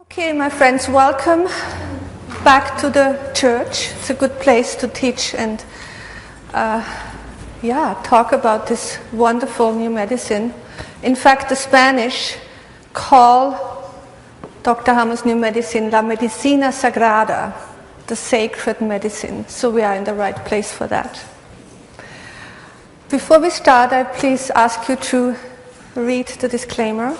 Okay, my friends, welcome back to the church. It's a good place to teach and talk about this wonderful new medicine. In fact, the Spanish call Dr. Hammer's new medicine La Medicina Sagrada, the sacred medicine. So we are in the right place for that. Before we start, I please ask you to read the disclaimer.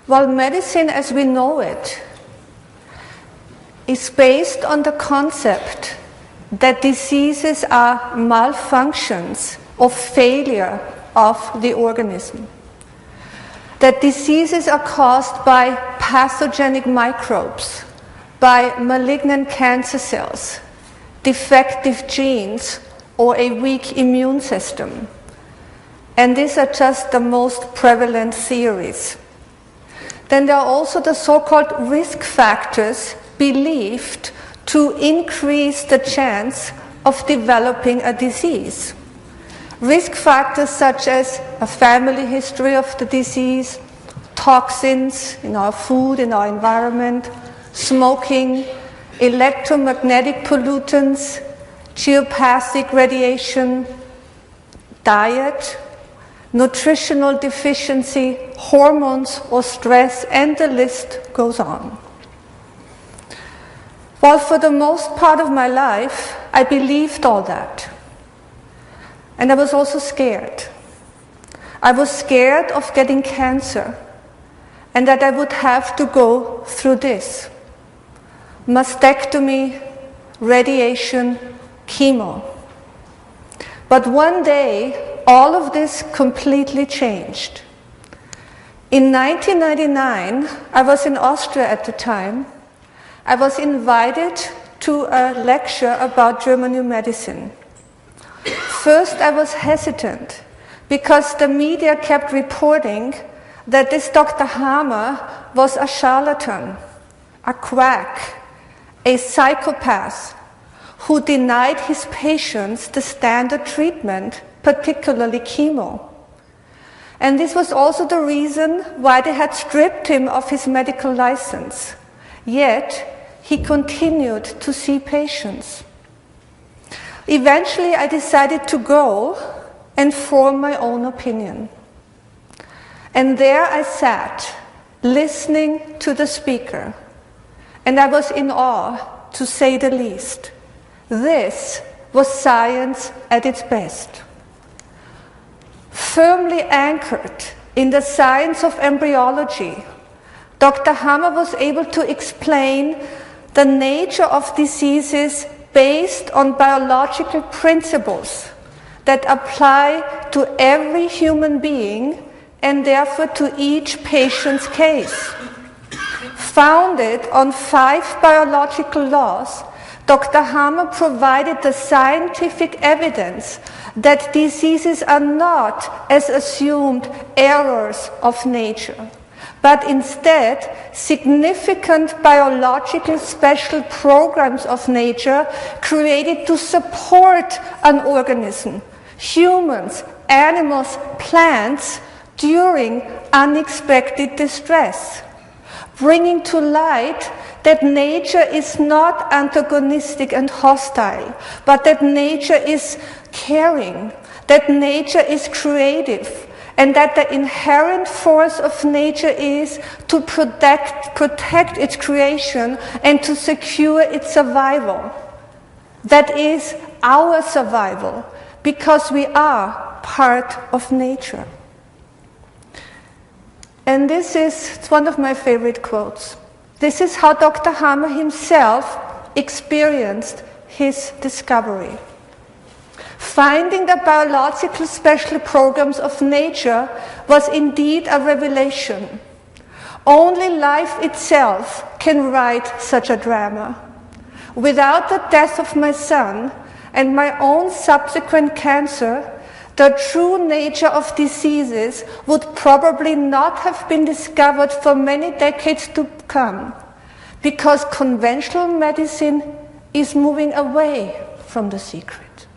While medicine as we know it is based on the concept that diseases are malfunctions or failure of the organism, that diseases are caused by pathogenic microbes, by malignant cancer cells, defective genes, or a weak immune system. And these are just the most prevalent theories. Then there are also the so-called risk factors believed to increase the chance of developing a disease. Risk factors such as a family history of the disease, toxins in our food, in our environment, smoking, electromagnetic pollutants, geopathic radiation, diet, nutritional deficiency, hormones or stress, and the list goes on. Well, for the most part of my life, I believed all that. And I was also scared. I was scared of getting cancer and that I would have to go through this. Mastectomy, radiation, chemo. But one day, all of this completely changed. In 1999, I was in Austria at the time. I was invited to a lecture about German new medicine. First, I was hesitant because the media kept reporting that this Dr. Hammer was a charlatan, a quack, a psychopath who denied his patients the standard treatment, particularly chemo. And this was also the reason why they had stripped him of his medical license. Yet, he continued to see patients. Eventually, I decided to go and form my own opinion. And there I sat, listening to the speaker. And I was in awe, to say the least. This was science at its best. Firmly anchored in the science of embryology, Dr. Hammer was able to explain the nature of diseases based on biological principles that apply to every human being and therefore to each patient's case. Founded on 5 biological laws, Dr. Hammer provided the scientific evidence that diseases are not, as assumed, errors of nature, but instead significant biological special programs of nature created to support an organism, humans, animals, plants, during unexpected distress, bringing to light that nature is not antagonistic and hostile, but that nature is caring, that nature is creative, and that the inherent force of nature is to protect its creation and to secure its survival. That is our survival, because we are part of nature. And it's one of my favorite quotes. This is how Dr. Hammer himself experienced his discovery. Finding the biological special programs of nature was indeed a revelation. Only life itself can write such a drama. Without the death of my son and my own subsequent cancer, the true nature of diseases would probably not have been discovered for many decades to come, because conventional medicine is moving away from the secret.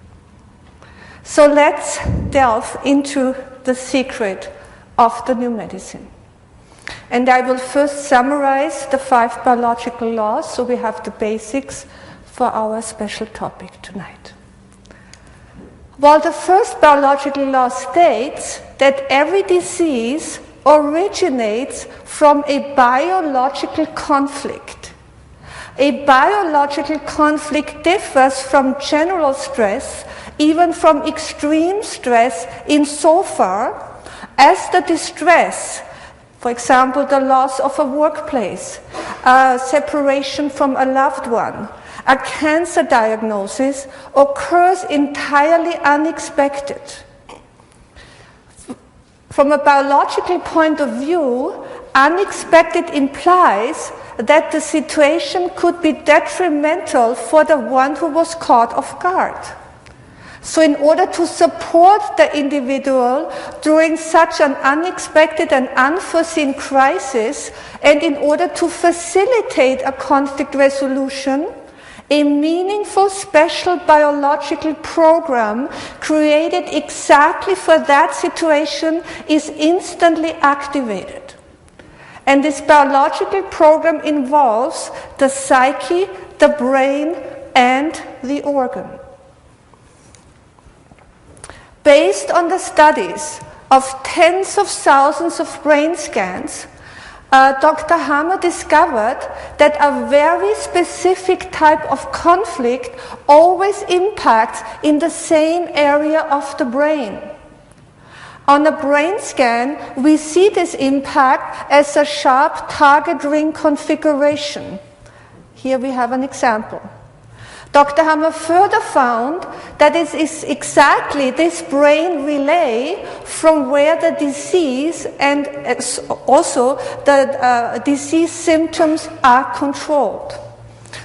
So let's delve into the secret of the new medicine. And I will first summarize the 5 biological laws, so we have the basics for our special topic tonight. Well, the first biological law states that every disease originates from a biological conflict. A biological conflict differs from general stress, even from extreme stress, insofar as the distress, for example, the loss of a workplace, separation from a loved one, a cancer diagnosis, occurs entirely unexpected. From a biological point of view, unexpected implies that the situation could be detrimental for the one who was caught off guard. So in order to support the individual during such an unexpected and unforeseen crisis, and in order to facilitate a conflict resolution, a meaningful special biological program created exactly for that situation is instantly activated. And this biological program involves the psyche, the brain, and the organ. Based on the studies of tens of thousands of brain scans, Dr. Hammer discovered that a very specific type of conflict always impacts in the same area of the brain. On a brain scan, we see this impact as a sharp target ring configuration. Here we have an example. Dr. Hammer further found that it is exactly this brain relay from where the disease and also the disease symptoms are controlled.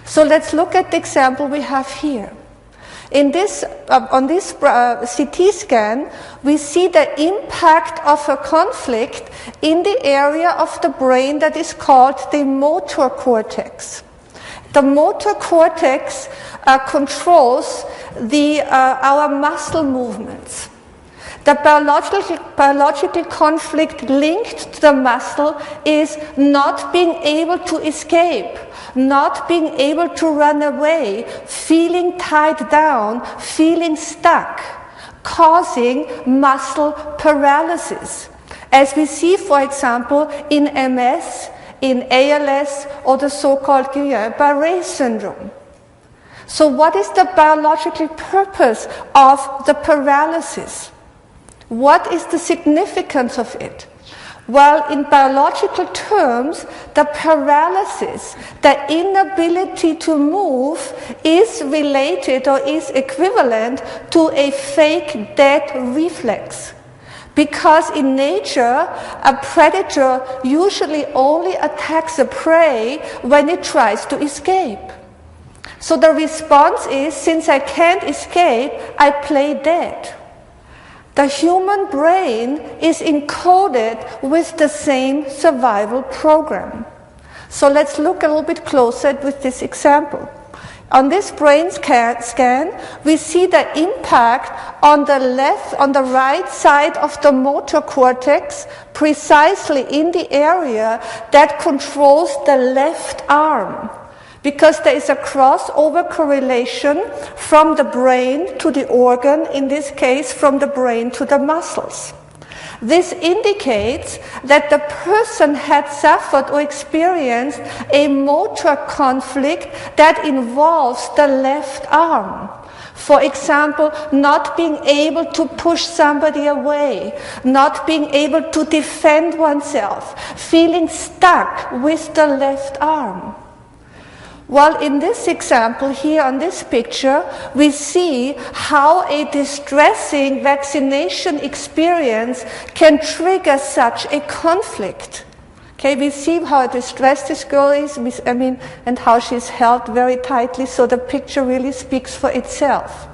So let's look at the example we have here. In this, on this CT scan, we see the impact of a conflict in the area of the brain that is called the motor cortex. The motor cortex controls our muscle movements. The biological conflict linked to the muscle is not being able to escape, not being able to run away, feeling tied down, feeling stuck, causing muscle paralysis. As we see, for example, in MS, in ALS, or the so-called Guillain-Barré syndrome. So what is the biological purpose of the paralysis? What is the significance of it? Well, in biological terms, the paralysis, the inability to move, is related or is equivalent to a fake death reflex. Because in nature, a predator usually only attacks a prey when it tries to escape. So the response is, since I can't escape, I play dead. The human brain is encoded with the same survival program. So let's look a little bit closer with this example. On this brain scan, we see the impact on the right side of the motor cortex, precisely in the area that controls the left arm, because there is a crossover correlation from the brain to the organ, in this case from the brain to the muscles. This indicates that the person had suffered or experienced a motor conflict that involves the left arm. For example, not being able to push somebody away, not being able to defend oneself, feeling stuck with the left arm. Well, in this example here on this picture, we see how a distressing vaccination experience can trigger such a conflict. Okay, we see how distressed this girl is, and how she's held very tightly, so the picture really speaks for itself.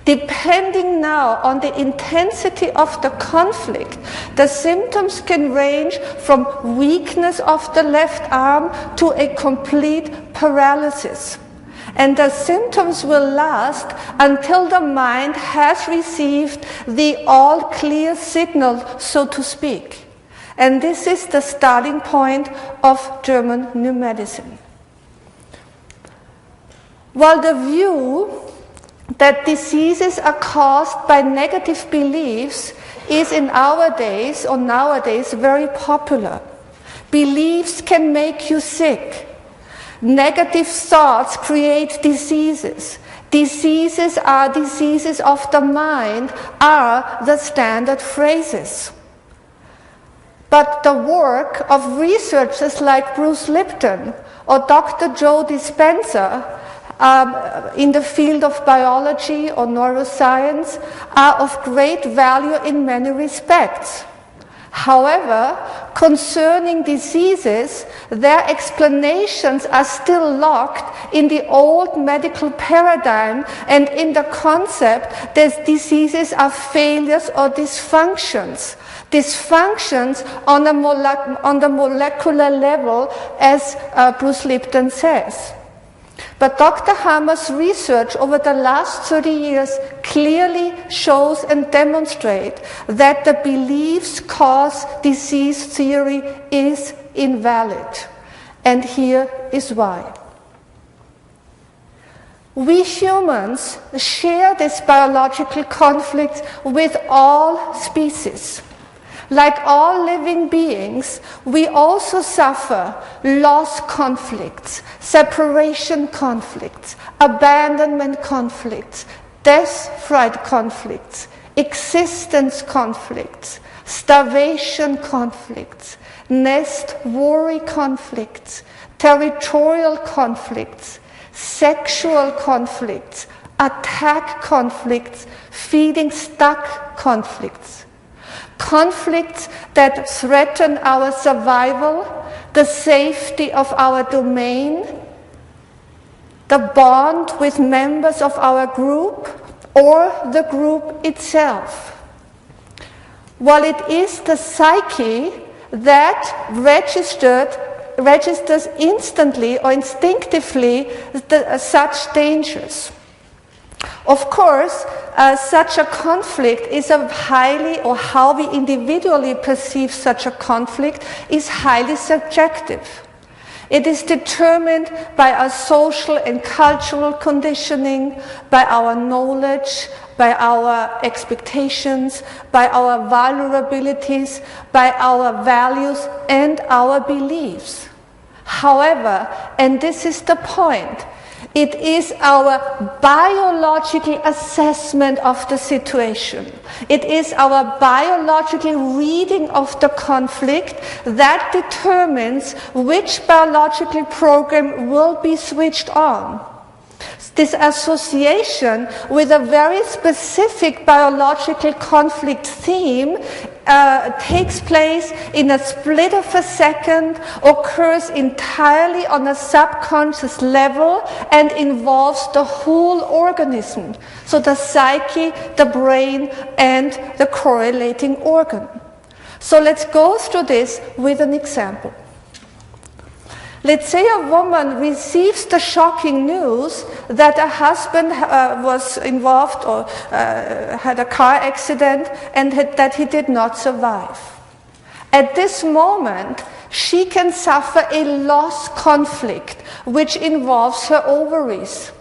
Depending now on the intensity of the conflict, the symptoms can range from weakness of the left arm to a complete paralysis. And the symptoms will last until the mind has received the all-clear signal, so to speak. And this is the starting point of German New Medicine. While the view that diseases are caused by negative beliefs is nowadays very popular. Beliefs can make you sick. Negative thoughts create diseases. Diseases are diseases of the mind are the standard phrases. But the work of researchers like Bruce Lipton or Dr. Joe Dispenza in the field of biology or neuroscience are of great value in many respects. However, concerning diseases, their explanations are still locked in the old medical paradigm and in the concept that diseases are failures or dysfunctions. Dysfunctions on the molecular level, as Bruce Lipton says. But Dr. Hammer's research over the last 30 years clearly shows and demonstrates that the beliefs cause disease theory is invalid. And here is why. We humans share this biological conflict with all species. Like all living beings, we also suffer loss conflicts, separation conflicts, abandonment conflicts, death fright conflicts, existence conflicts, starvation conflicts, nest worry conflicts, territorial conflicts, sexual conflicts, attack conflicts, feeling stuck conflicts. Conflicts that threaten our survival, the safety of our domain, the bond with members of our group, or the group itself. While it is the psyche that registers instantly or instinctively such dangers. Of course, such a conflict is how we individually perceive such a conflict is highly subjective. It is determined by our social and cultural conditioning, by our knowledge, by our expectations, by our vulnerabilities, by our values and our beliefs. However, and this is the point, it is our biological assessment of the situation. It is our biological reading of the conflict that determines which biological program will be switched on. This association with a very specific biological conflict theme takes place in a split of a second, occurs entirely on a subconscious level, and involves the whole organism. So the psyche, the brain, and the correlating organ. So let's go through this with an example. Let's say a woman receives the shocking news that a husband was involved or had a car accident and that he did not survive. At this moment, she can suffer a loss conflict which involves her ovaries.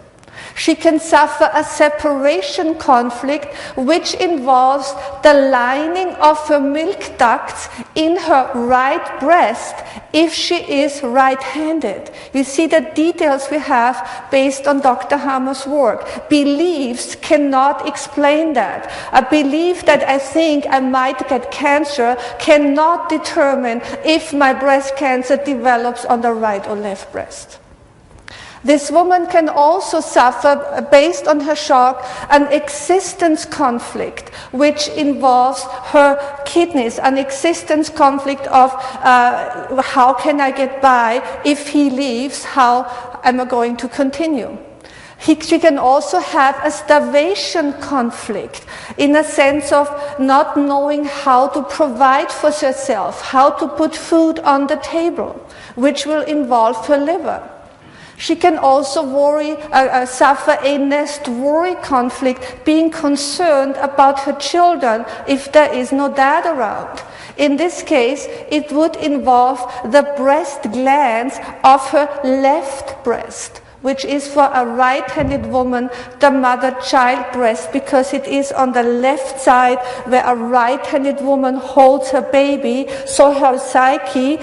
She can suffer a separation conflict which involves the lining of her milk ducts in her right breast if she is right-handed. You see the details we have based on Dr. Hammer's work. Beliefs cannot explain that. A belief that I think I might get cancer cannot determine if my breast cancer develops on the right or left breast. This woman can also suffer, based on her shock, an existence conflict, which involves her kidneys, an existence conflict of how can I get by if he leaves, how am I going to continue? She can also have a starvation conflict in a sense of not knowing how to provide for herself, how to put food on the table, which will involve her liver. She can also suffer a nest worry conflict, being concerned about her children if there is no dad around. In this case, it would involve the breast glands of her left breast, which is for a right-handed woman the mother-child breast, because it is on the left side where a right-handed woman holds her baby, so her psyche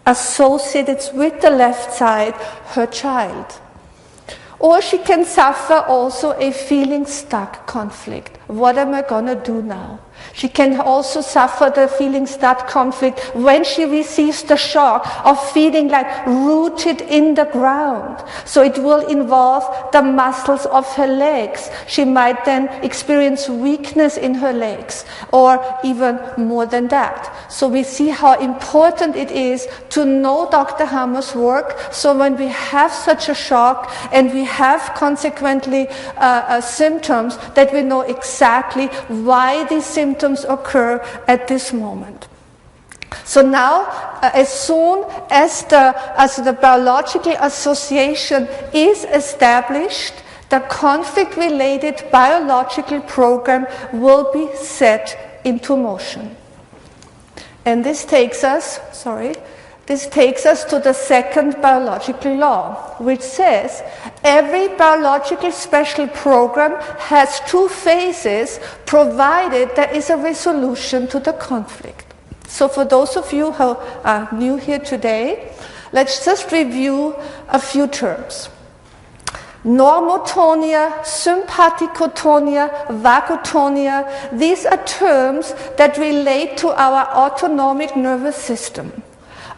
associated with the left side, her child. Or she can suffer also a feeling stuck conflict. What am I going to do now? She can also suffer the feeling stuck conflict when she receives the shock of feeling like rooted in the ground. So it will involve the muscles of her legs. She might then experience weakness in her legs, or even more than that. So we see how important it is to know Dr. Hammer's work, so when we have such a shock and we have consequently symptoms, that we know exactly why these symptoms occur at this moment. So now, as soon as the biological association is established, the conflict-related biological program will be set into motion. And this takes us to the second biological law, which says every biological special program has two phases, provided there is a resolution to the conflict. So for those of you who are new here today, let's just review a few terms. Normotonia, sympathikotonia, vagotonia, these are terms that relate to our autonomic nervous system.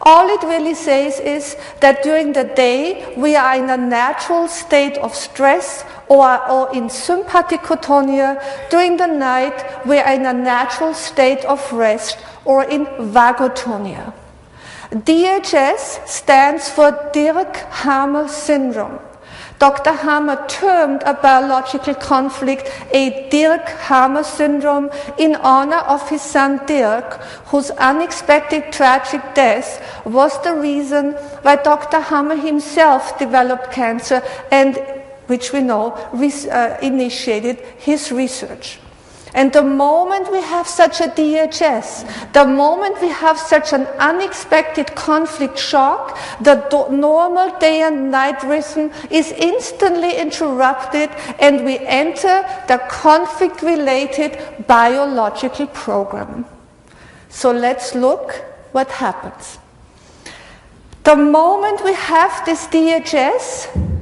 All it really says is that during the day we are in a natural state of stress or in sympathikotonia. During the night we are in a natural state of rest, or in vagotonia. DHS stands for Dirk-Hammer syndrome. Dr. Hammer termed a biological conflict a Dirk-Hammer syndrome in honor of his son Dirk, whose unexpected tragic death was the reason why Dr. Hammer himself developed cancer and, which we know, initiated his research. And the moment we have such a DHS, the moment we have such an unexpected conflict shock, the normal day and night rhythm is instantly interrupted, and we enter the conflict-related biological program. So let's look what happens. The moment we have this DHS,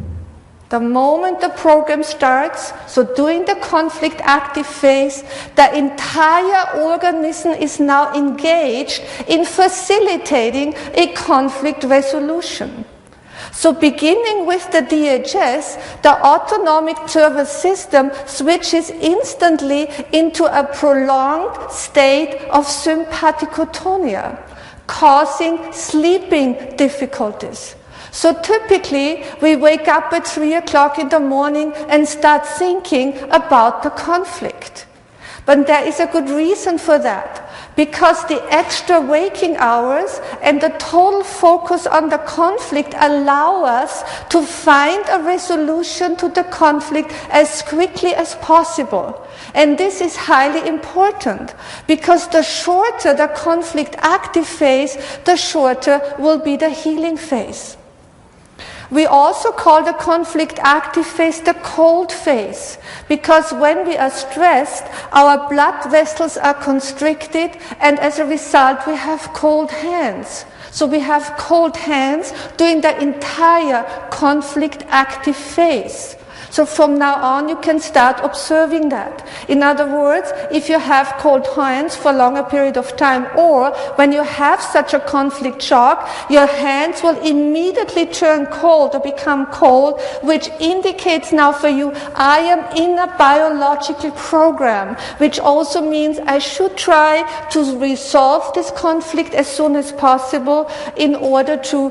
the moment the program starts, so during the conflict active phase, the entire organism is now engaged in facilitating a conflict resolution. So beginning with the DHS, the autonomic nervous system switches instantly into a prolonged state of sympathikotonia, causing sleeping difficulties. So typically, we wake up at 3 o'clock in the morning and start thinking about the conflict. But there is a good reason for that, because the extra waking hours and the total focus on the conflict allow us to find a resolution to the conflict as quickly as possible. And this is highly important, because the shorter the conflict active phase, the shorter will be the healing phase. We also call the conflict active phase the cold phase, because when we are stressed, our blood vessels are constricted, and as a result we have cold hands. So we have cold hands during the entire conflict active phase. So from now on, you can start observing that. In other words, if you have cold hands for a longer period of time, or when you have such a conflict shock, your hands will immediately turn cold or become cold, which indicates now for you, I am in a biological program, which also means I should try to resolve this conflict as soon as possible in order to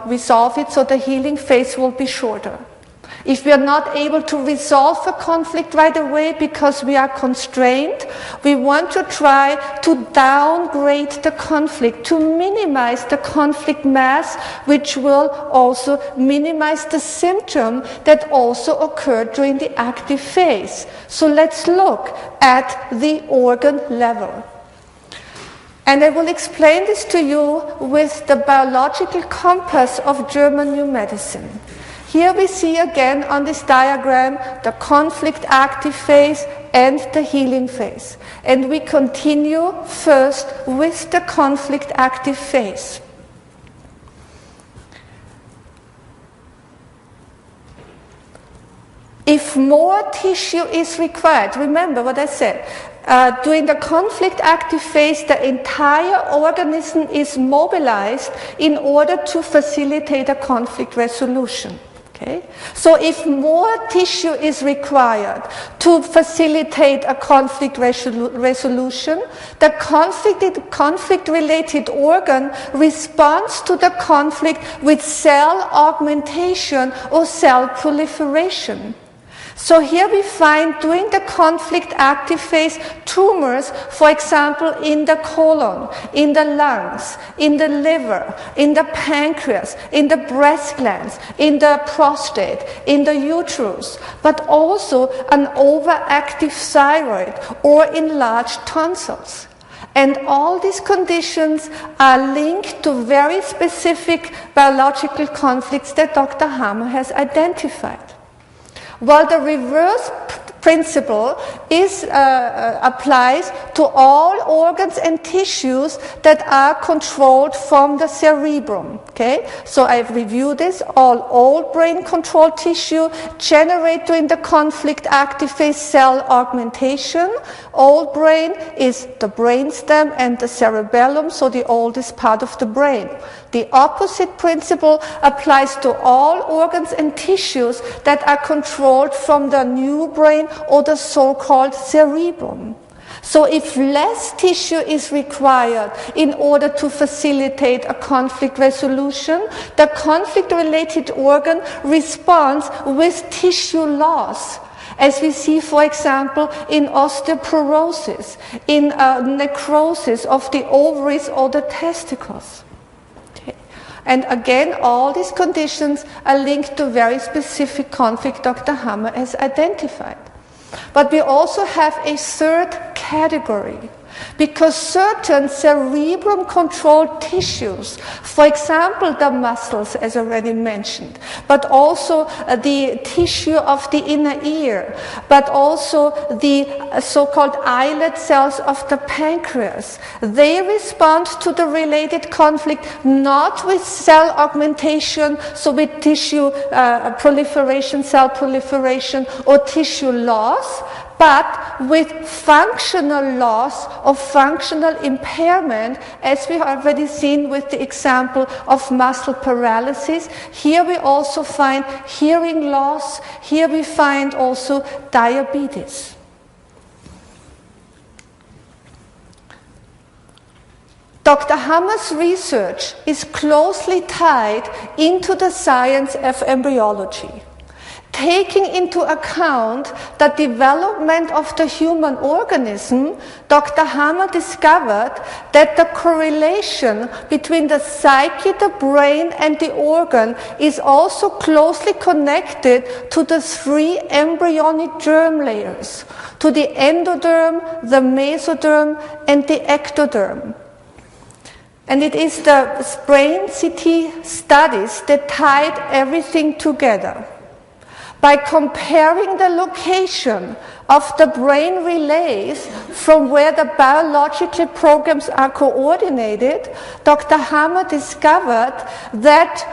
resolve it so the healing phase will be shorter. If we are not able to resolve a conflict right away because we are constrained, we want to try to downgrade the conflict, to minimize the conflict mass, which will also minimize the symptom that also occurred during the active phase. So let's look at the organ level. And I will explain this to you with the biological compass of German New Medicine. Here we see again on this diagram the conflict active phase and the healing phase. And we continue first with the conflict active phase. If more tissue is required, remember what I said, during the conflict active phase, the entire organism is mobilized in order to facilitate a conflict resolution. Okay? So if more tissue is required to facilitate a conflict resolution, the conflict-related organ responds to the conflict with cell augmentation or cell proliferation. So here we find during the conflict active phase tumors, for example, in the colon, in the lungs, in the liver, in the pancreas, in the breast glands, in the prostate, in the uterus, but also an overactive thyroid or enlarged tonsils. And all these conditions are linked to very specific biological conflicts that Dr. Hammer has identified. While the reverse principle applies to all organs and tissues that are controlled from the cerebrum. Okay, so I've reviewed this. All old brain controlled tissue generate during the conflict active phase cell augmentation. Old brain is the brainstem and the cerebellum, so the oldest part of the brain. The opposite principle applies to all organs and tissues that are controlled from the new brain or the so-called cerebrum. So if less tissue is required in order to facilitate a conflict resolution, the conflict-related organ responds with tissue loss, as we see, for example, in osteoporosis, in necrosis of the ovaries or the testicles. And again, all these conditions are linked to very specific conflict Dr. Hammer has identified. But we also have a third category, because certain cerebrum-controlled tissues, for example, the muscles, as already mentioned, but also the tissue of the inner ear, but also the so-called islet cells of the pancreas, they respond to the related conflict not with cell augmentation, so with tissue proliferation, cell proliferation, or tissue loss, but with functional loss or functional impairment, as we have already seen with the example of muscle paralysis. Here we also find hearing loss. Here we find also diabetes. Dr. Hammer's research is closely tied into the science of embryology. Taking into account the development of the human organism, Dr. Hammer discovered that the correlation between the psyche, the brain, and the organ is also closely connected to the three embryonic germ layers, to the endoderm, the mesoderm, and the ectoderm. And it is the brain CT studies that tied everything together. By comparing the location of the brain relays from where the biological programs are coordinated, Dr. Hammer discovered that,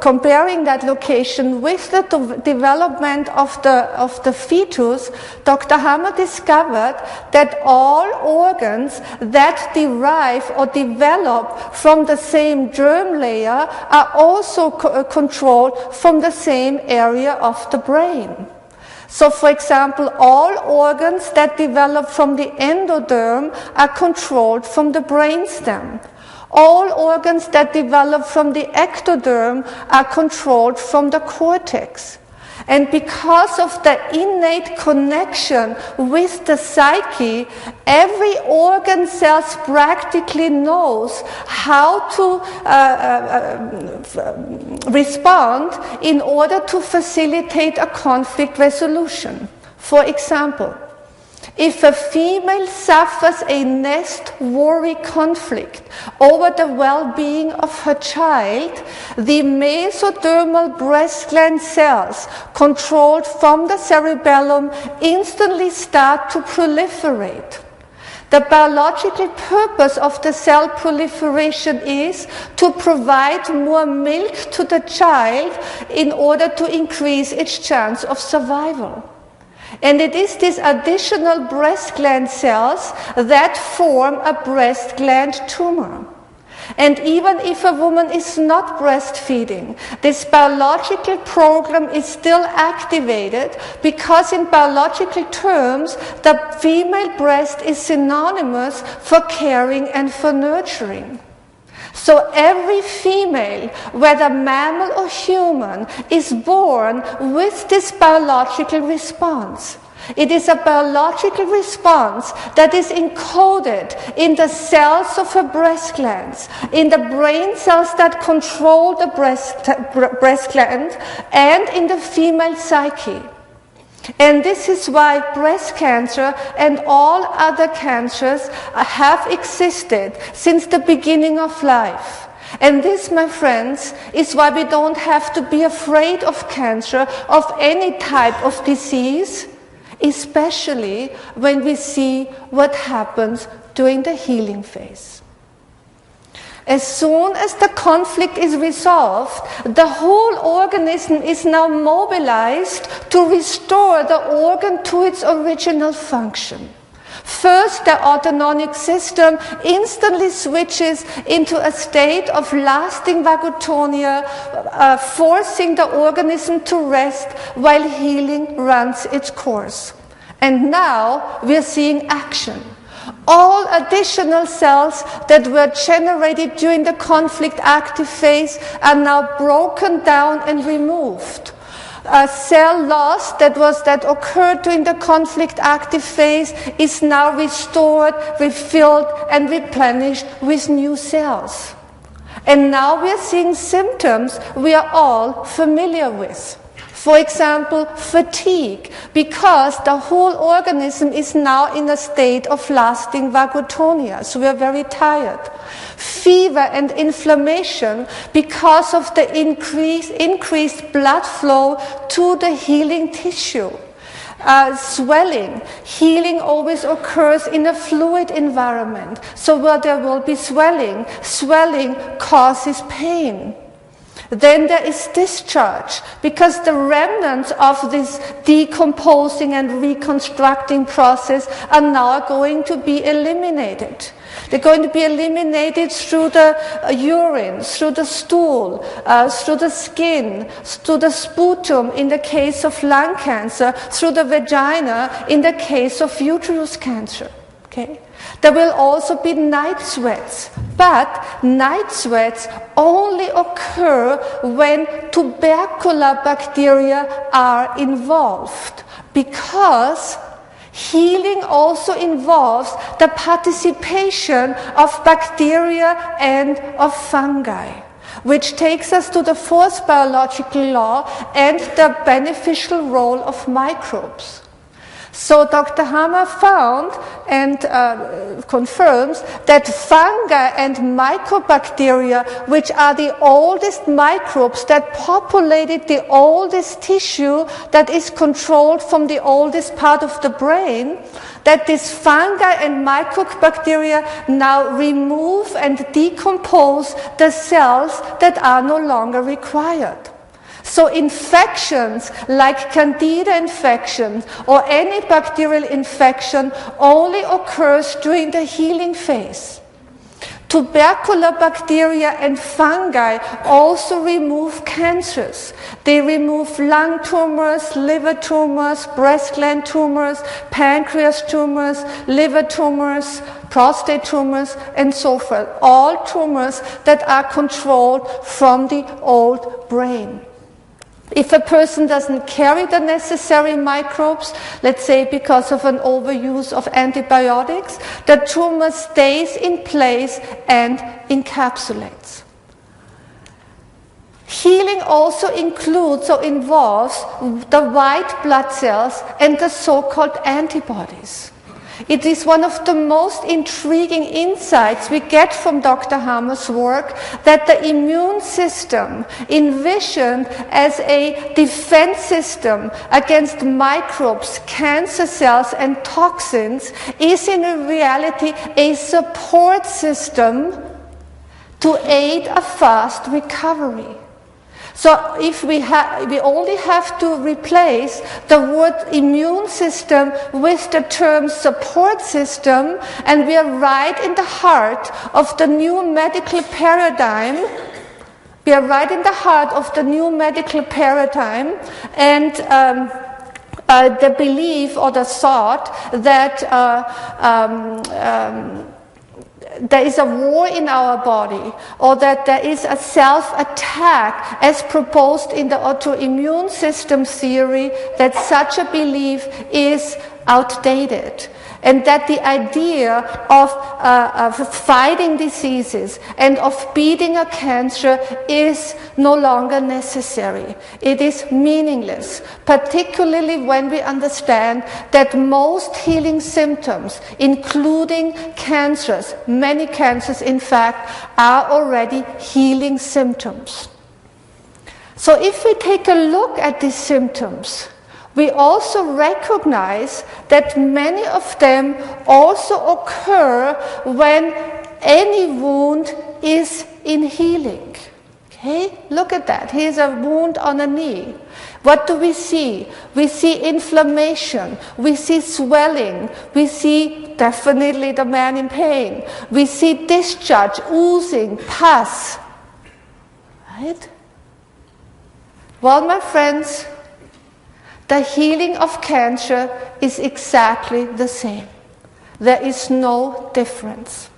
comparing that location with the development of the fetus, Dr. Hammer discovered that all organs that derive or develop from the same germ layer are also controlled from the same area of the brain. So, for example, all organs that develop from the endoderm are controlled from the brainstem. All organs that develop from the ectoderm are controlled from the cortex. And because of the innate connection with the psyche, every organ cell practically knows how to respond in order to facilitate a conflict resolution. For example, if a female suffers a nest worry conflict over the well-being of her child, the mesodermal breast gland cells controlled from the cerebellum instantly start to proliferate. The biological purpose of the cell proliferation is to provide more milk to the child in order to increase its chance of survival. And it is these additional breast gland cells that form a breast gland tumor. And even if a woman is not breastfeeding, this biological program is still activated because in biological terms, the female breast is synonymous for caring and for nurturing. So every female, whether mammal or human, is born with this biological response. It is a biological response that is encoded in the cells of her breast glands, in the brain cells that control the breast gland, and in the female psyche. And this is why breast cancer and all other cancers have existed since the beginning of life. And this, my friends, is why we don't have to be afraid of cancer, of any type of disease, especially when we see what happens during the healing phase. As soon as the conflict is resolved, the whole organism is now mobilized to restore the organ to its original function. First, the autonomic system instantly switches into a state of lasting vagotonia, forcing the organism to rest while healing runs its course. And now we're seeing action. All additional cells that were generated during the conflict active phase are now broken down and removed. A cell loss that occurred during the conflict active phase is now restored, refilled, and replenished with new cells. And now we are seeing symptoms we are all familiar with. For example, fatigue, because the whole organism is now in a state of lasting vagotonia, so we are very tired. Fever and inflammation, because of the increased blood flow to the healing tissue. Swelling. Healing always occurs in a fluid environment, so where there will be swelling, swelling causes pain. Then there is discharge, because the remnants of this decomposing and reconstructing process are now going to be eliminated. They're going to be eliminated through the urine, through the stool, through the skin, through the sputum in the case of lung cancer, through the vagina in the case of uterus cancer. Okay? There will also be night sweats, but night sweats only occur when tubercular bacteria are involved, because healing also involves the participation of bacteria and of fungi, which takes us to the fourth biological law and the beneficial role of microbes. So Dr. Hammer found and confirms that fungi and mycobacteria, which are the oldest microbes that populated the oldest tissue that is controlled from the oldest part of the brain, that these fungi and mycobacteria now remove and decompose the cells that are no longer required. So infections like candida infection or any bacterial infection only occurs during the healing phase. Tubercular bacteria and fungi also remove cancers. They remove lung tumors, liver tumors, breast gland tumors, pancreas tumors, liver tumors, prostate tumors, and so forth. All tumors that are controlled from the old brain. If a person doesn't carry the necessary microbes, let's say because of an overuse of antibiotics, the tumor stays in place and encapsulates. Healing also includes or involves the white blood cells and the so-called antibodies. It is one of the most intriguing insights we get from Dr. Hammer's work that the immune system, envisioned as a defense system against microbes, cancer cells, and toxins, is in reality a support system to aid a fast recovery. So if we only have to replace the word immune system with the term support system, and we are right in the heart of the new medical paradigm. We are right in the heart of the new medical paradigm, and the belief or the thought that there is a war in our body, or that there is a self-attack as proposed in the autoimmune system theory, that such a belief is outdated. And that the idea of fighting diseases and of beating a cancer is no longer necessary. It is meaningless, particularly when we understand that most healing symptoms, including cancers, many cancers in fact, are already healing symptoms. So if we take a look at these symptoms, we also recognize that many of them also occur when any wound is in healing. Okay, look at that. Here's a wound on a knee. What do we see? We see inflammation. We see swelling. We see definitely the man in pain. We see discharge, oozing, pus. Right? Well, my friends, the healing of cancer is exactly the same. There is no difference.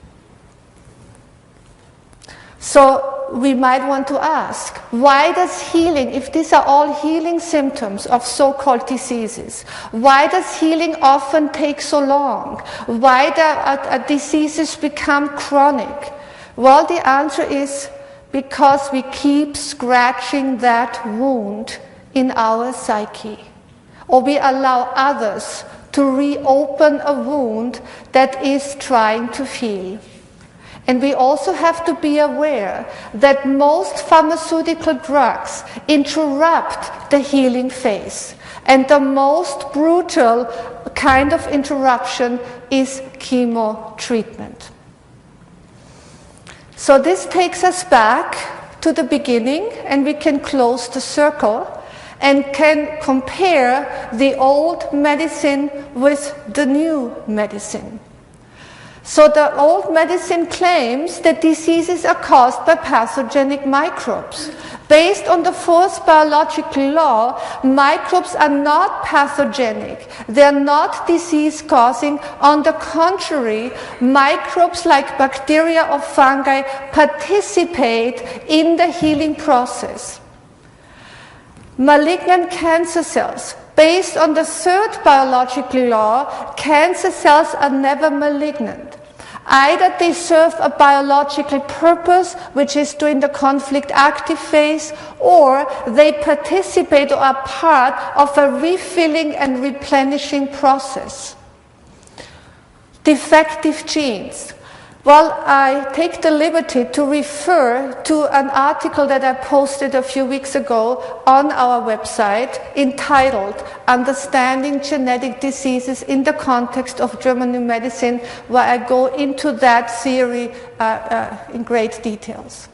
So we might want to ask, why does healing, if these are all healing symptoms of so-called diseases, why does healing often take so long? Why do diseases become chronic? Well, the answer is because we keep scratching that wound in our psyche. Or we allow others to reopen a wound that is trying to heal. And we also have to be aware that most pharmaceutical drugs interrupt the healing phase. And the most brutal kind of interruption is chemo treatment. So this takes us back to the beginning, and we can close the circle and can compare the old medicine with the new medicine. So the old medicine claims that diseases are caused by pathogenic microbes. Based on the fourth biological law, microbes are not pathogenic. They are not disease-causing. On the contrary, microbes like bacteria or fungi participate in the healing process. Malignant cancer cells. Based on the third biological law, cancer cells are never malignant. Either they serve a biological purpose, which is during the conflict active phase, or they participate or are part of a refilling and replenishing process. Defective genes. Well, I take the liberty to refer to an article that I posted a few weeks ago on our website entitled Understanding Genetic Diseases in the Context of German New Medicine, where I go into that theory in great details.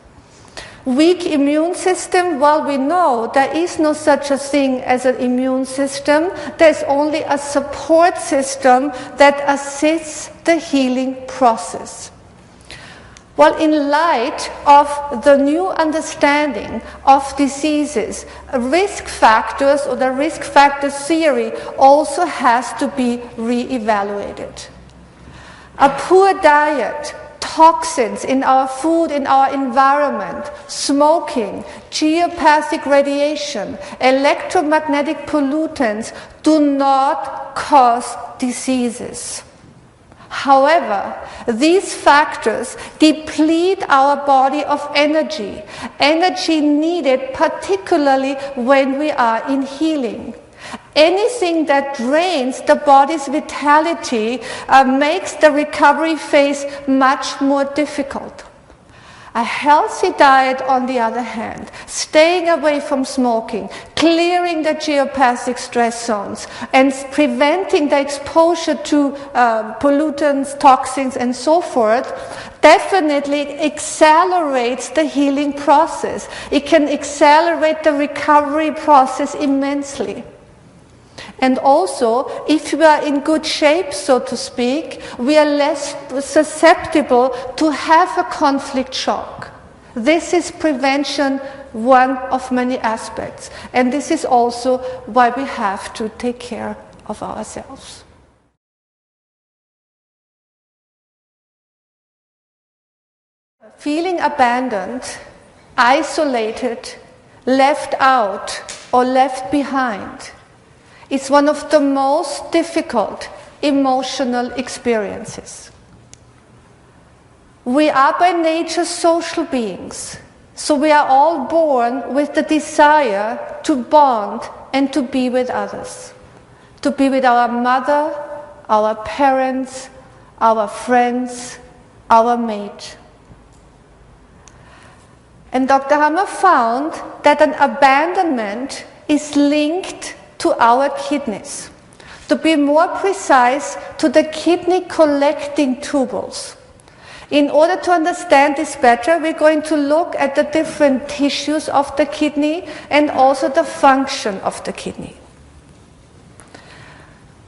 Weak immune system, well, we know there is no such a thing as an immune system. There's only a support system that assists the healing process. Well, in light of the new understanding of diseases, risk factors or the risk factor theory also has to be re-evaluated. A poor diet, toxins in our food, in our environment, smoking, geopathic radiation, electromagnetic pollutants do not cause diseases. However, these factors deplete our body of energy, energy needed particularly when we are in healing. Anything that drains the body's vitality makes the recovery phase much more difficult. A healthy diet, on the other hand, staying away from smoking, clearing the geopathic stress zones, and preventing the exposure to pollutants, toxins, and so forth, definitely accelerates the healing process. It can accelerate the recovery process immensely. And also, if we are in good shape, so to speak, we are less susceptible to have a conflict shock. This is prevention, one of many aspects. And this is also why we have to take care of ourselves. Feeling abandoned, isolated, left out, or left behind is one of the most difficult emotional experiences. We are by nature social beings, so we are all born with the desire to bond and to be with others, to be with our mother, our parents, our friends, our mate. And Dr. Hammer found that an abandonment is linked to our kidneys. To be more precise, to the kidney collecting tubules. In order to understand this better, we're going to look at the different tissues of the kidney and also the function of the kidney.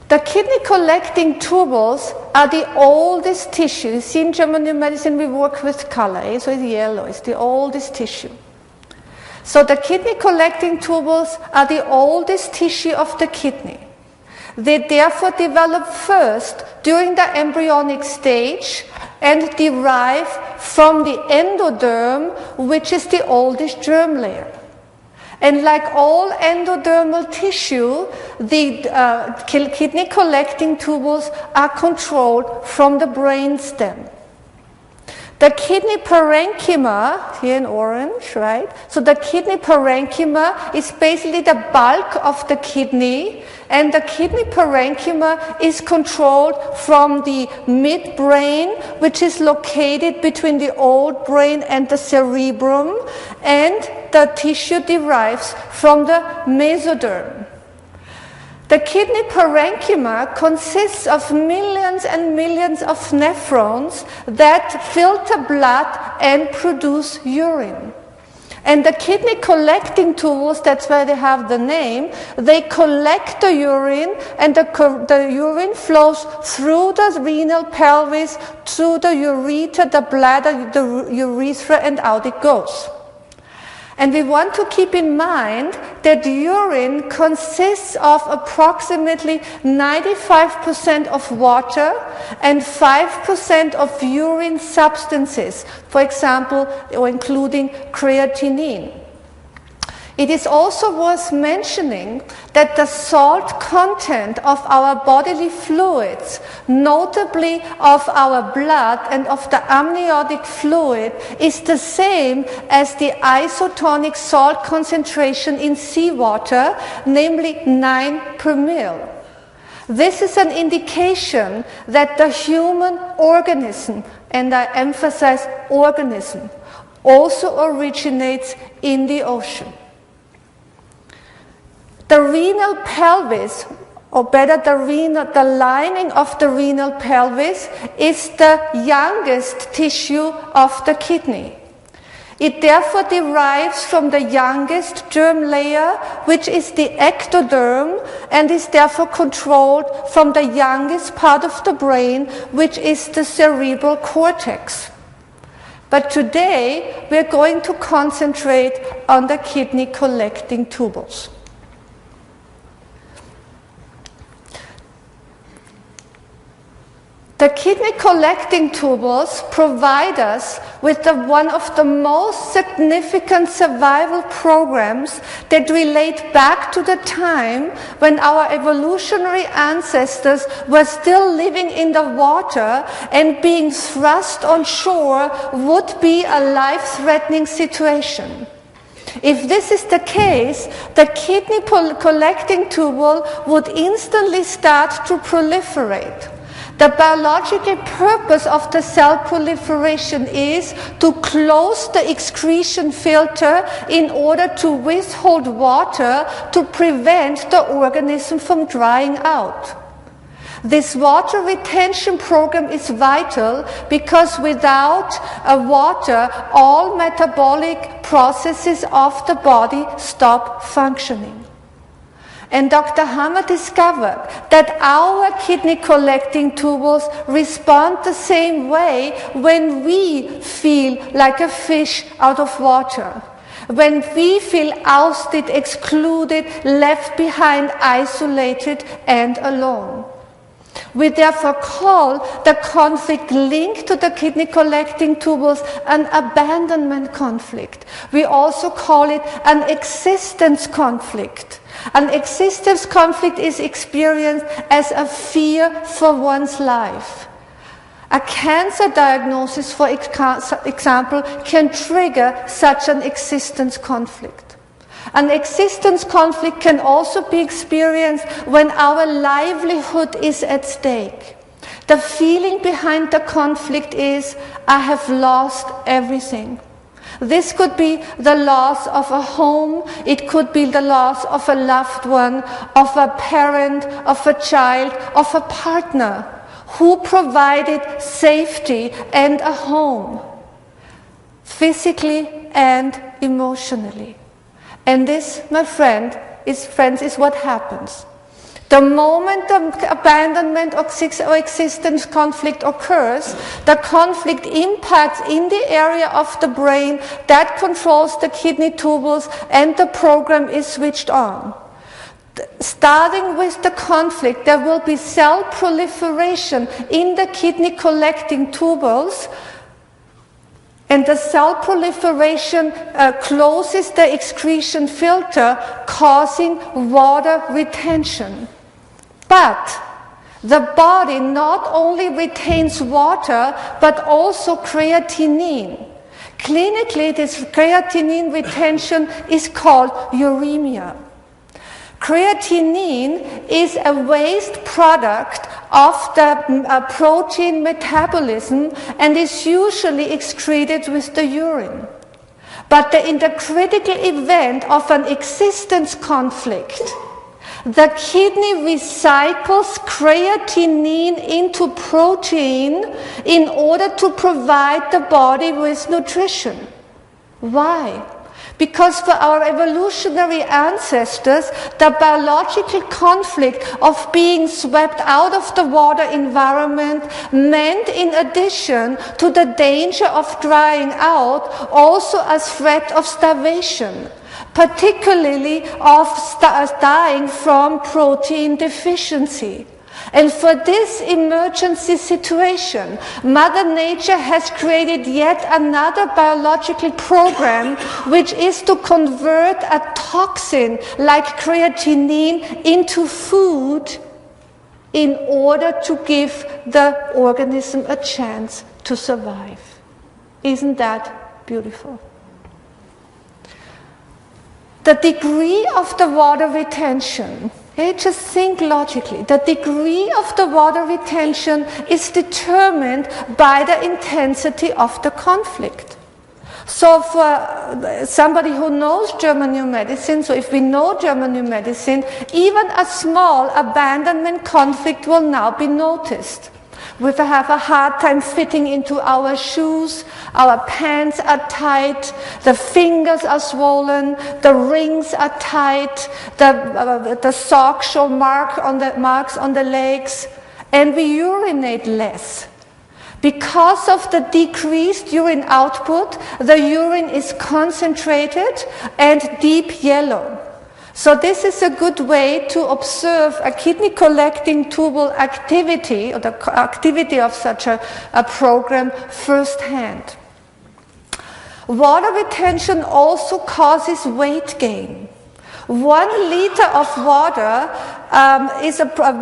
The kidney collecting tubules are the oldest tissue. You see, in German New Medicine we work with color, so it's yellow, it's the oldest tissue. So the kidney collecting tubules are the oldest tissue of the kidney. They therefore develop first during the embryonic stage and derive from the endoderm, which is the oldest germ layer. And like all endodermal tissue, the kidney collecting tubules are controlled from the brainstem. The kidney parenchyma, here in orange, right? So the kidney parenchyma is basically the bulk of the kidney, and the kidney parenchyma is controlled from the midbrain, which is located between the old brain and the cerebrum, and the tissue derives from the mesoderm. The kidney parenchyma consists of millions and millions of nephrons that filter blood and produce urine. And the kidney collecting tubules, that's why they have the name, they collect the urine, and the urine flows through the renal pelvis to the ureter, the bladder, the urethra, and out it goes. And we want to keep in mind that urine consists of approximately 95% of water and 5% of urine substances, for example, or including creatinine. It is also worth mentioning that the salt content of our bodily fluids, notably of our blood and of the amniotic fluid, is the same as the isotonic salt concentration in seawater, namely 9 per mil. This is an indication that the human organism, and I emphasize organism, also originates in the ocean. The renal pelvis, or better, the lining of the renal pelvis is the youngest tissue of the kidney. It therefore derives from the youngest germ layer, which is the ectoderm, and is therefore controlled from the youngest part of the brain, which is the cerebral cortex. But today, we're going to concentrate on the kidney collecting tubules. The kidney collecting tubules provide us with one of the most significant survival programs that relate back to the time when our evolutionary ancestors were still living in the water, and being thrust on shore would be a life-threatening situation. If this is the case, the kidney collecting tubule would instantly start to proliferate. The biological purpose of the cell proliferation is to close the excretion filter in order to withhold water to prevent the organism from drying out. This water retention program is vital because without water, all metabolic processes of the body stop functioning. And Dr. Hammer discovered that our kidney collecting tubules respond the same way when we feel like a fish out of water. When we feel ousted, excluded, left behind, isolated, and alone. We therefore call the conflict linked to the kidney collecting tubules an abandonment conflict. We also call it an existence conflict. An existence conflict is experienced as a fear for one's life. A cancer diagnosis, for example, can trigger such an existence conflict. An existence conflict can also be experienced when our livelihood is at stake. The feeling behind the conflict is, I have lost everything. This could be the loss of a home, it could be the loss of a loved one, of a parent, of a child, of a partner who provided safety and a home, physically and emotionally. And this, my friends, is what happens. The moment the abandonment or existence conflict occurs, the conflict impacts in the area of the brain that controls the kidney tubules, and the program is switched on. Starting with the conflict, there will be cell proliferation in the kidney collecting tubules, and the cell proliferation closes the excretion filter, causing water retention. But the body not only retains water, but also creatinine. Clinically, this creatinine retention is called uremia. Creatinine is a waste product of the protein metabolism and is usually excreted with the urine. But in the critical event of an existence conflict, the kidney recycles creatinine into protein in order to provide the body with nutrition. Why? Because for our evolutionary ancestors, the biological conflict of being swept out of the water environment meant, in addition to the danger of drying out, also a threat of starvation, particularly of dying from protein deficiency. And for this emergency situation, Mother Nature has created yet another biological program, which is to convert a toxin like creatinine into food in order to give the organism a chance to survive. Isn't that beautiful? The degree of the water retention, just think logically, the degree of the water retention is determined by the intensity of the conflict. So for somebody who knows German New Medicine, so if we know German New Medicine, even a small abandonment conflict will now be noticed. We have a hard time fitting into our shoes, our pants are tight, the fingers are swollen, the rings are tight, the socks show marks on the legs, and we urinate less. Because of the decreased urine output, the urine is concentrated and deep yellow. So this is a good way to observe a kidney collecting tubule activity, or the activity of such a program firsthand. Water retention also causes weight gain. 1 liter of water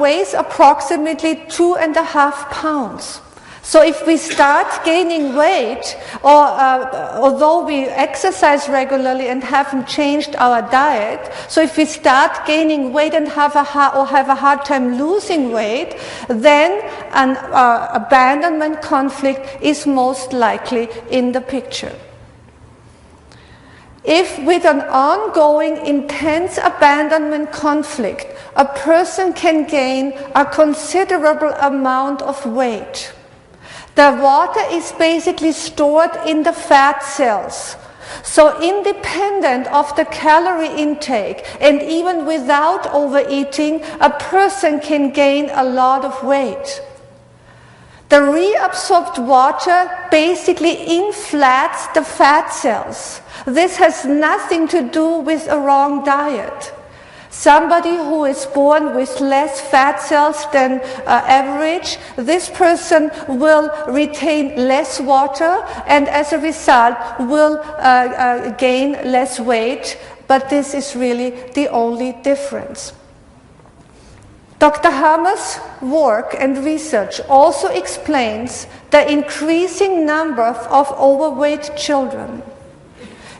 weighs approximately 2.5 pounds. So if we start gaining weight, or although we exercise regularly and haven't changed our diet, so if we start gaining weight and have a hard time losing weight, then an abandonment conflict is most likely in the picture. If with an ongoing intense abandonment conflict, a person can gain a considerable amount of weight, the water is basically stored in the fat cells. So independent of the calorie intake and even without overeating, a person can gain a lot of weight. The reabsorbed water basically inflates the fat cells. This has nothing to do with a wrong diet. Somebody who is born with less fat cells than average, this person will retain less water and as a result will gain less weight, but this is really the only difference. Dr. Hammer's work and research also explains the increasing number of overweight children.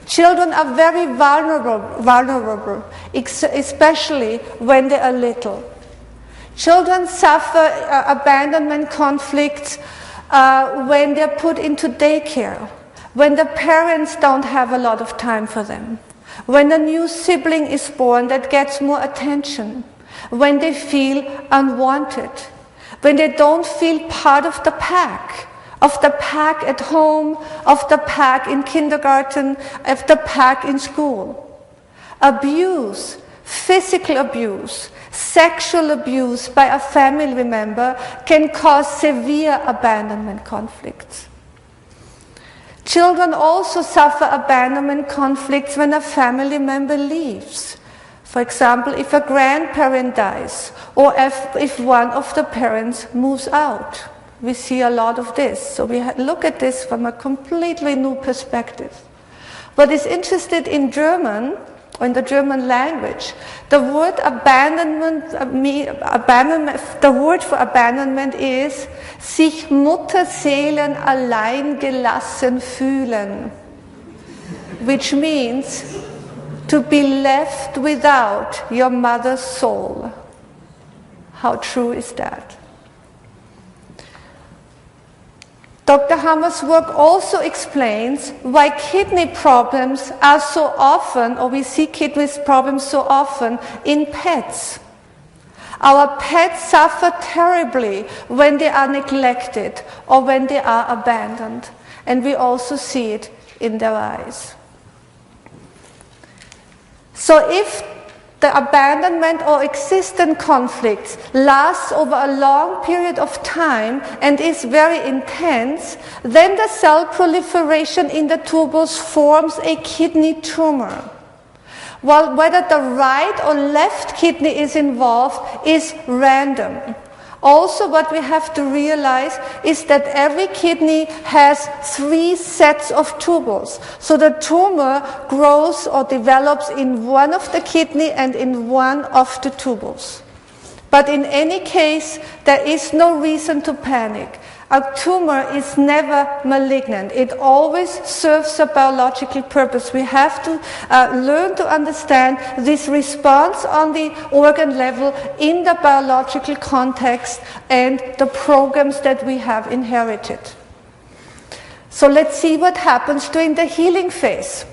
Children are very vulnerable, especially when they are little. Children suffer abandonment conflicts when they're put into daycare, when the parents don't have a lot of time for them, when a new sibling is born that gets more attention, when they feel unwanted, when they don't feel part of the pack at home, of the pack in kindergarten, of the pack in school. Abuse, physical abuse, sexual abuse by a family member can cause severe abandonment conflicts. Children also suffer abandonment conflicts when a family member leaves. For example, if a grandparent dies, or if one of the parents moves out. We see a lot of this. So we look at this from a completely new perspective. What is interesting in German, or in the German language, the word abandonment, the word for abandonment is sich Mutterseelen allein gelassen fühlen, which means to be left without your mother's soul. How true is that? Dr. Hammer's work also explains why kidney problems are so often, or we see kidney problems so often in pets. Our pets suffer terribly when they are neglected or when they are abandoned, and we also see it in their eyes. So if the abandonment or existent conflict lasts over a long period of time and is very intense, then the cell proliferation in the tubules forms a kidney tumor. Well, whether the right or left kidney is involved is random. Also, what we have to realize is that every kidney has 3 sets of tubules. So the tumor grows or develops in one of the kidney and in one of the tubules. But in any case, there is no reason to panic. A tumor is never malignant. It always serves a biological purpose. We have to learn to understand this response on the organ level in the biological context and the programs that we have inherited. So let's see what happens during the healing phase.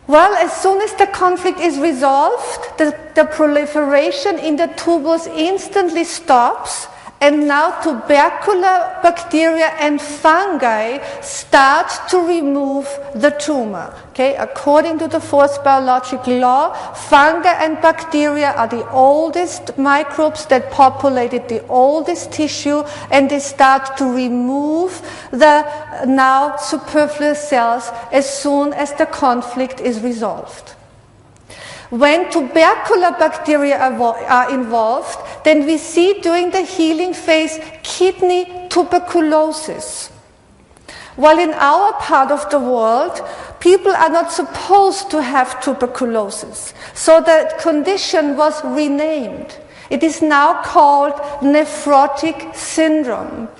Well, as soon as the conflict is resolved, the proliferation in the tubules instantly stops. And now tubercular bacteria and fungi start to remove the tumor. Okay? According to the fourth biological law, fungi and bacteria are the oldest microbes that populated the oldest tissue, and they start to remove the now superfluous cells as soon as the conflict is resolved. When tubercular bacteria are involved, then we see during the healing phase kidney tuberculosis. While in our part of the world, people are not supposed to have tuberculosis. So the condition was renamed. It is now called nephrotic syndrome.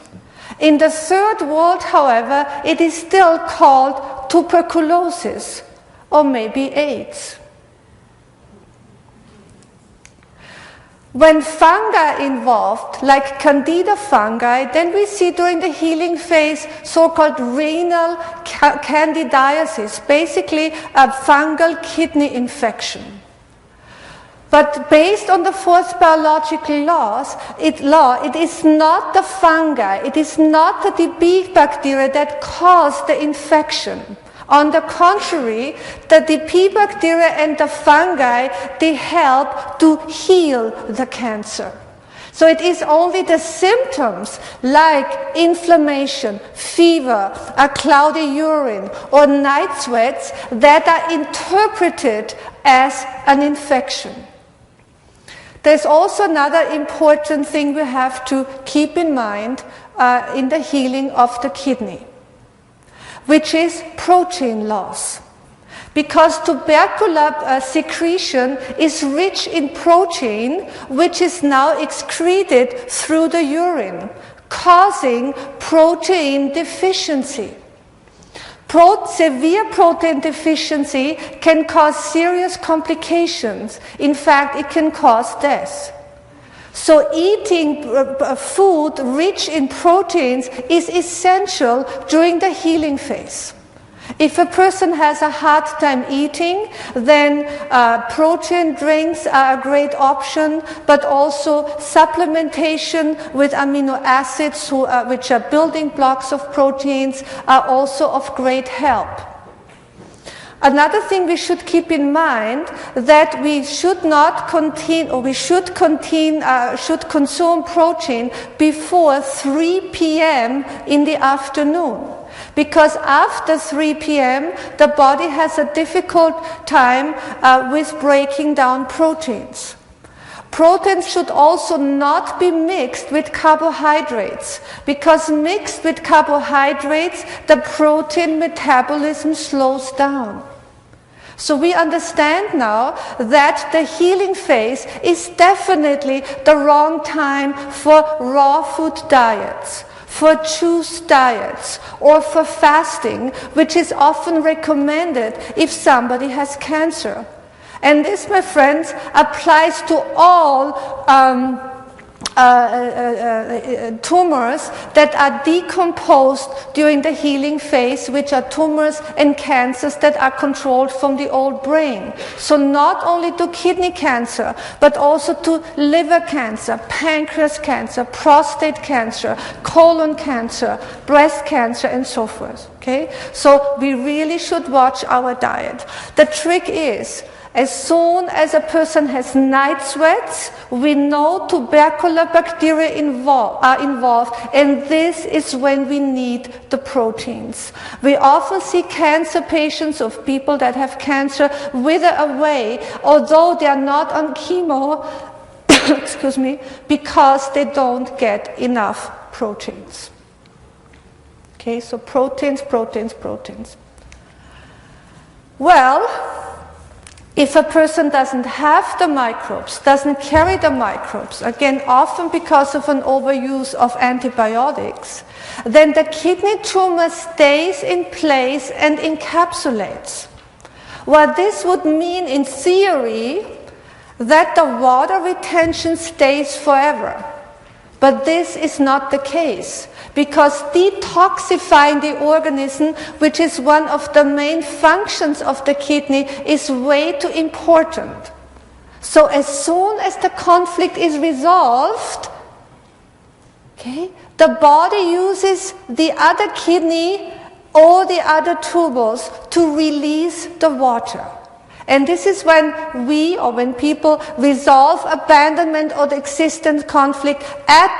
In the third world, however, it is still called tuberculosis, or maybe AIDS. When fungi are involved, like candida fungi, then we see during the healing phase so-called renal candidiasis, basically a fungal kidney infection. But based on the fourth biological law, it is not the fungi, it is not the DB bacteria that cause the infection. On the contrary, the DP bacteria and the fungi, they help to heal the cancer. So it is only the symptoms like inflammation, fever, a cloudy urine, or night sweats that are interpreted as an infection. There's also another important thing we have to keep in mind in the healing of the kidney, which is protein loss. Because tubercular secretion is rich in protein, which is now excreted through the urine, causing protein deficiency. Severe protein deficiency can cause serious complications. In fact, it can cause death. So eating food rich in proteins is essential during the healing phase. If a person has a hard time eating, then protein drinks are a great option, but also supplementation with amino acids, which are building blocks of proteins, are also of great help. Another thing we should keep in mind that we should not should consume protein before 3 p.m. in the afternoon. Because after 3 p.m., the body has a difficult time with breaking down proteins. Proteins should also not be mixed with carbohydrates, because mixed with carbohydrates, the protein metabolism slows down. So we understand now that the healing phase is definitely the wrong time for raw food diets, for juice diets, or for fasting, which is often recommended if somebody has cancer. And this, my friends, applies to all tumors that are decomposed during the healing phase, which are tumors and cancers that are controlled from the old brain. So not only to kidney cancer, but also to liver cancer, pancreas cancer, prostate cancer, colon cancer, breast cancer, and so forth. Okay? So we really should watch our diet. The trick is, as soon as a person has night sweats, we know tubercular bacteria are involved, and this is when we need the proteins. We often see cancer patients of people that have cancer wither away, although they are not on chemo, excuse me, because they don't get enough proteins. Okay, so proteins, proteins, proteins. Well, if a person doesn't have the microbes, doesn't carry the microbes, again, often because of an overuse of antibiotics, then the kidney tumor stays in place and encapsulates. Well, this would mean, in theory, that the water retention stays forever. But this is not the case, because detoxifying the organism, which is one of the main functions of the kidney, is way too important. So as soon as the conflict is resolved, okay, the body uses the other kidney or the other tubules to release the water. And this is when when people resolve abandonment or the existence conflict, at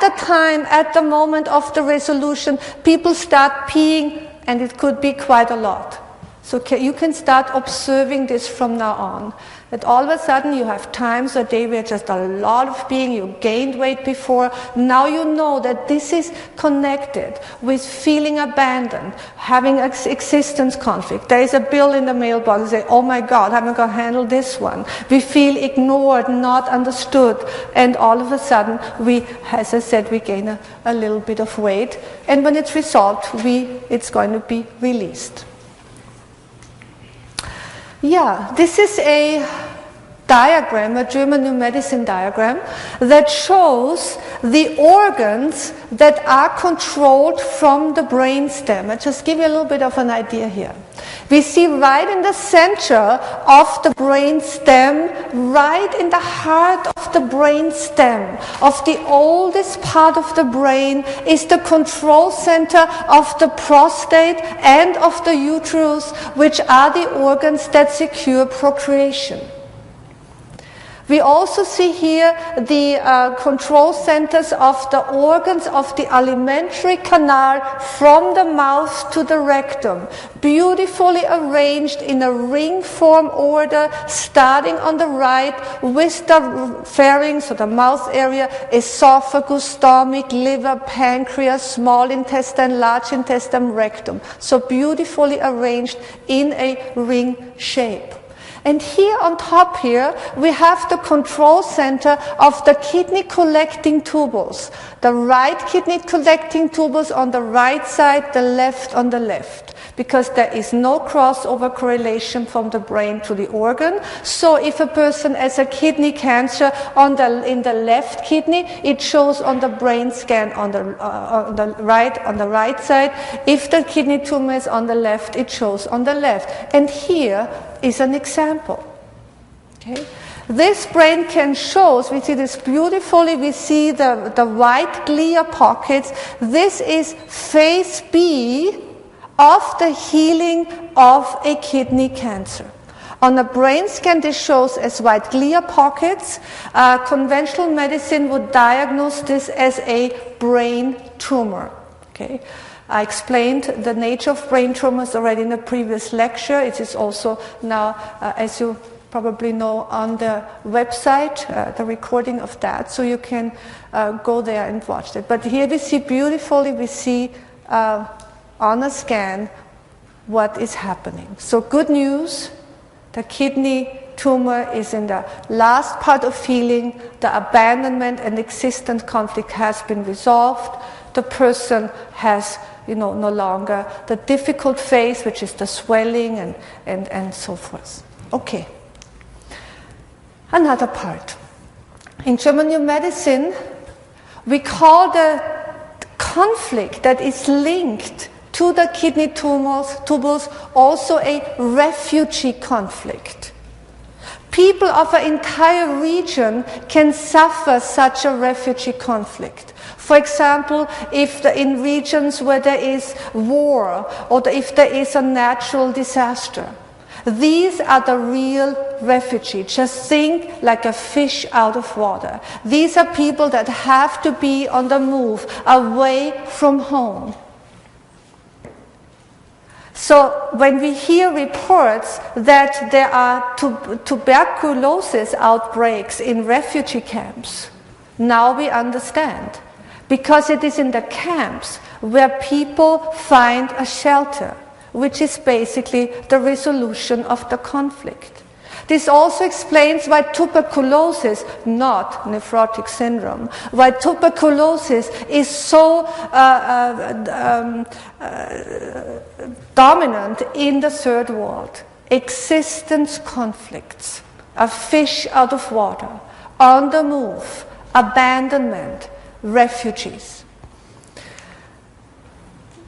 the moment of the resolution, people start peeing, and it could be quite a lot. So you can start observing this from now on. That all of a sudden you have times a day where just a lot of being, you gained weight before. Now you know that this is connected with feeling abandoned, having an existence conflict. There is a bill in the mailbox. You say, oh my God, how am I going to handle this one? We feel ignored, not understood. And all of a sudden, as I said, we gain a little bit of weight. And when it's resolved, it's going to be released. Yeah, this is a diagram, a German New Medicine diagram, that shows the organs that are controlled from the brainstem. I'll just give you a little bit of an idea here. We see right in the center of the brainstem, right in the heart of the brainstem, of the oldest part of the brain, is the control center of the prostate and of the uterus, which are the organs that secure procreation. We also see here the control centers of the organs of the alimentary canal from the mouth to the rectum, beautifully arranged in a ring form order, starting on the right with the pharynx, so the mouth area, esophagus, stomach, liver, pancreas, small intestine, large intestine, rectum. So beautifully arranged in a ring shape. And here on top here, we have the control center of the kidney collecting tubules. The right kidney collecting tubules on the right side, the left on the left. Because there is no crossover correlation from the brain to the organ. So if a person has a kidney cancer in the left kidney, it shows on the brain scan on the right side. If the kidney tumor is on the left, it shows on the left. And here is an example. Okay? This brain can shows, we see this beautifully, we see the white glia pockets. This is phase B of the healing of a kidney cancer. On a brain scan, this shows as white glia pockets. Conventional medicine would diagnose this as a brain tumor. Okay? I explained the nature of brain tumors already in a previous lecture. It is also now, as you probably know, on the website, the recording of that, so you can go there and watch it. But here we see beautifully, we see on a scan what is happening. So good news, the kidney tumor is in the last part of healing. The abandonment and existence conflict has been resolved. The person has no longer the difficult phase, which is the swelling and so forth. Okay. Another part. In German New Medicine, we call the conflict that is linked to the kidney tubules also a refugee conflict. People of an entire region can suffer such a refugee conflict. For example, if in regions where there is war or if there is a natural disaster. These are the real refugees. Just think like a fish out of water. These are people that have to be on the move, away from home. So when we hear reports that there are tuberculosis outbreaks in refugee camps, now we understand. Because it is in the camps where people find a shelter, which is basically the resolution of the conflict. This also explains why tuberculosis, not nephrotic syndrome, why tuberculosis is so dominant in the third world. Existence conflicts, a fish out of water, on the move, abandonment, refugees.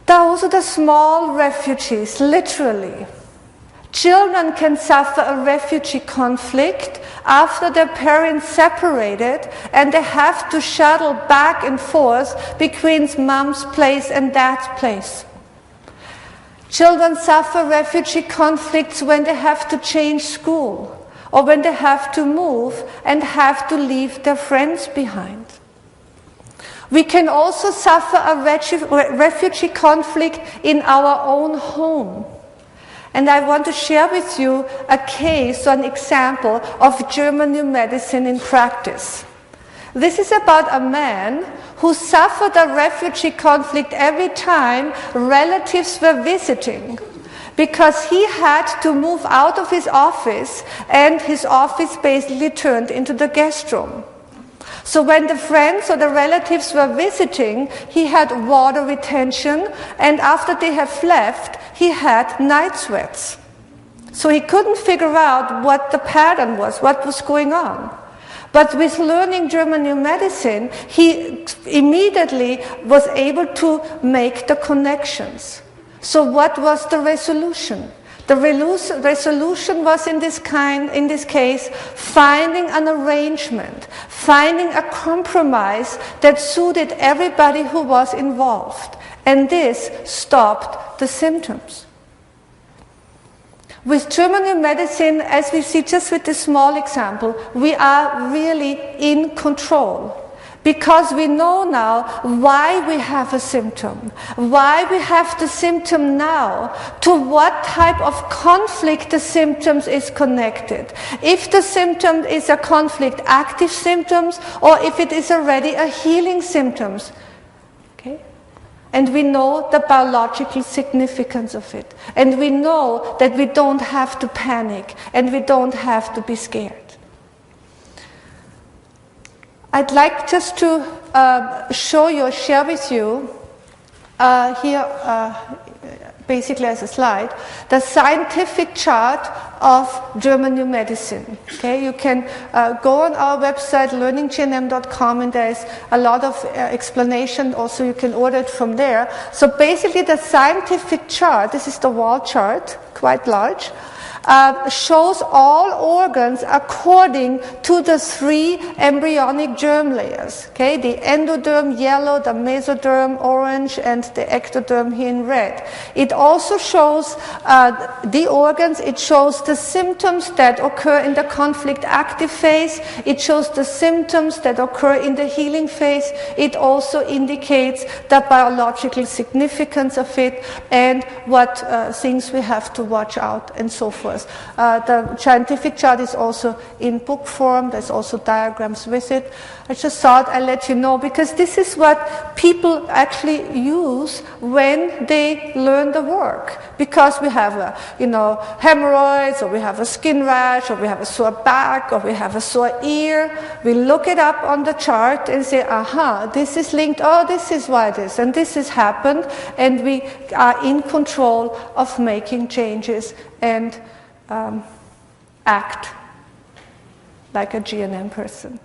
Those are the small refugees, literally. Children can suffer a refugee conflict after their parents separated and they have to shuttle back and forth between mom's place and dad's place. Children suffer refugee conflicts when they have to change school or when they have to move and have to leave their friends behind. We can also suffer a refugee conflict in our own home. And I want to share with you a case or an example of German new medicine in practice. This is about a man who suffered a refugee conflict every time relatives were visiting, because he had to move out of his office, and his office basically turned into the guest room. So when the friends or the relatives were visiting, he had water retention, and after they have left, he had night sweats. So he couldn't figure out what the pattern was, what was going on. But with learning German new medicine, he immediately was able to make the connections. So what was the resolution? The resolution was in this case, finding an arrangement, finding a compromise that suited everybody who was involved. And this stopped the symptoms. With German new medicine, as we see just with this small example, we are really in control. Because we know now why we have a symptom, why we have the symptom now, to what type of conflict the symptoms is connected. If the symptom is a conflict active symptoms, or if it is already a healing symptoms. Okay? And we know the biological significance of it. And we know that we don't have to panic, and we don't have to be scared. I'd like just to show you, share with you, here, basically as a slide, the scientific chart of German new medicine. Okay, you can go on our website, learninggnm.com, and there's a lot of explanation. Also, you can order it from there. So basically, the scientific chart, this is the wall chart, quite large, shows all organs according to the 3 embryonic germ layers. Okay, the endoderm yellow, the mesoderm orange, and the ectoderm here in red. It also shows the organs. It shows the symptoms that occur in the conflict active phase. It shows the symptoms that occur in the healing phase. It also indicates the biological significance of it and what things we have to watch out and so forth. The scientific chart is also in book form. There's also diagrams with it. I just thought I'd let you know, because this is what people actually use when they learn the work. Because we have hemorrhoids, or we have a skin rash, or we have a sore back, or we have a sore ear. We look it up on the chart and say, aha, this is linked, oh, this is why this, and this has happened, and we are in control of making changes and act like a GNM person.